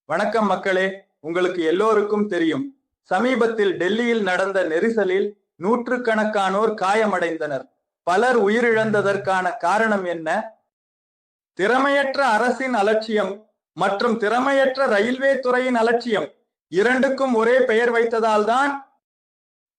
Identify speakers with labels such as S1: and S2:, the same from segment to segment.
S1: வணக்கம் மக்களே. உங்களுக்கு எல்லோருக்கும் தெரியும், சமீபத்தில் டெல்லியில் நடந்த நெரிசலில் நூற்றுக்கணக்கானோர் காயமடைந்தனர். பலர் உயிரிழந்ததற்கான காரணம் என்ன? திறமையற்ற அரசின் அலட்சியம் மற்றும் திறமையற்ற ரயில்வே துறையின் அலட்சியம் இரண்டுக்கும் ஒரே பெயர் வைத்ததால் தான்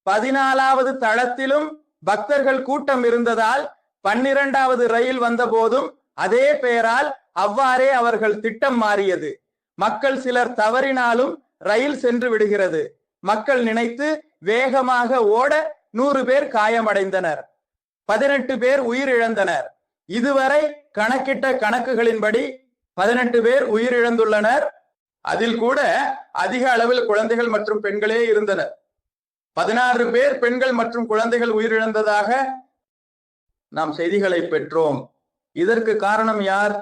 S1: 14வது தளத்திலும் பக்தர்கள் கூட்டம் இருந்ததால் 12வது ரயில் வந்த போதும் அதே பெயரால் அவ்வாறே அவர்கள் திட்டம் மாறியது. மக்கள் சிலர் தவறினாலும் ரயில் சென்று விடுகிறது. மக்கள் நினைத்து வேகமாக ஓட 100 பேர் காயமடைந்தனர், 18 பேர் உயிரிழந்தனர். இதுவரை கணக்கிட்ட கணக்குகளின்படி 18 பேர் உயிரிழந்துள்ளனர். அதில் கூட அதிக அளவில் குழந்தைகள் மற்றும் பெண்களே இருந்தனர். 16 பேர் பெண்கள் மற்றும் குழந்தைகள் உயிரிழந்ததாக நாம் செய்திகளை பெற்றோம். இதற்கு காரணம் யார்?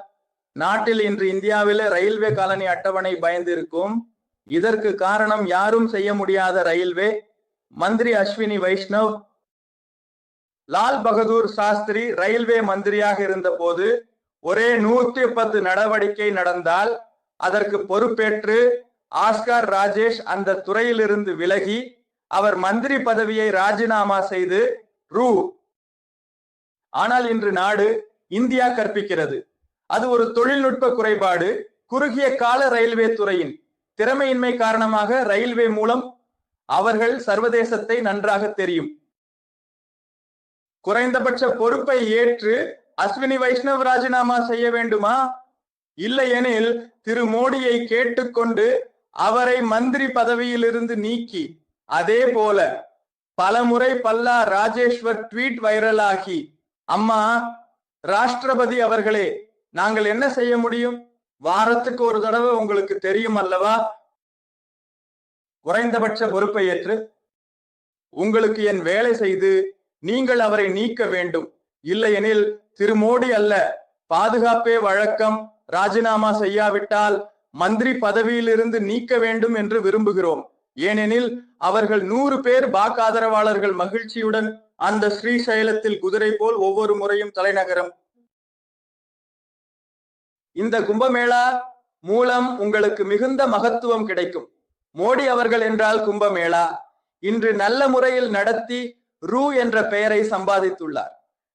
S1: நாட்டில் இன்று இந்தியாவில் ரயில்வே காலனி அட்டவணை பயந்திருக்கும். இதற்கு காரணம் யாரும் செய்ய முடியாத ரயில்வே மந்திரி அஸ்வினி வைஷ்ணவ். லால் பகதூர் சாஸ்திரி ரயில்வே மந்திரியாக இருந்த போது ஒரே 110 நடவடிக்கை நடந்தால் அதற்கு பொறுப்பேற்று ஆஸ்கார் ராஜேஷ் அந்த துறையிலிருந்து விலகி அவர் மந்திரி பதவியை ராஜினாமா செய்து ஆனால் இன்று நாடு இந்தியா கற்பிக்கிறது. அது ஒரு தொழில்நுட்ப குறைபாடு. குறுகிய கால ரயில்வே துறையின் திறமையின்மை காரணமாக ரயில்வே மூலம் அவர்கள் சர்வதேசத்தை நன்றாக தெரியும். குறைந்தபட்ச பொறுப்பை ஏற்று அஸ்வினி வைஷ்ணவ் ராஜினாமா செய்ய வேண்டுமா? இல்லையெனில் திரு மோடியை கேட்டுக்கொண்டு அவரை மந்திரி பதவியிலிருந்து நீக்கி, அதே போல பலமுறை பல்லா ராஜேஸ்வர் ட்வீட் வைரலாகி, அம்மா ராஷ்டிரபதி அவர்களே, நாங்கள் என்ன செய்ய முடியும்? வாரத்துக்கு ஒரு தடவை உங்களுக்கு தெரியும் அல்லவா? குறைந்தபட்ச பொறுப்பை ஏற்று உங்களுக்கு என் வேலை செய்து நீங்கள் அவரை நீக்க வேண்டும். இல்லையெனில் திரு மோடி அல்ல, பாதுகாப்பே வழக்கம், ராஜினாமா செய்யாவிட்டால் மந்திரி பதவியிலிருந்து நீக்க வேண்டும் என்று விரும்புகிறோம். ஏனெனில் அவர்கள் 100 பேர் பாக் ஆதரவாளர்கள் மகிழ்ச்சியுடன் அந்த ஸ்ரீசைலத்தில் குதிரை போல் ஒவ்வொரு முறையும் தலைநகரம். இந்த கும்பமேளா மூலம் உங்களுக்கு மிகுந்த மகத்துவம் கிடைக்கும். மோடி அவர்கள் என்றால் கும்பமேளா இன்று நல்ல முறையில் நடத்தி என்ற பெயரை சம்பாதித்துள்ளார்.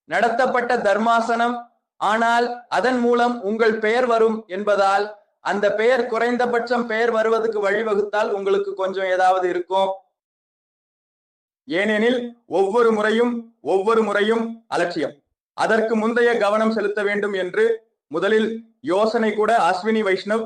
S1: நடத்தப்பட்ட தர்மாசனம், ஆனால் அதன் மூலம் உங்கள் பெயர் வரும் என்பதால் அந்த பெயர் குறைந்தபட்சம் பெயர் வருவதற்கு வழிவகுத்தால் உங்களுக்கு கொஞ்சம் ஏதாவது இருக்கும். ஏனெனில் ஒவ்வொரு முறையும் அலட்சியம். அதற்கு முந்தைய கவனம் செலுத்த வேண்டும் என்று முதலில் யோசனை கூட அஸ்வினி வைஷ்ணவ்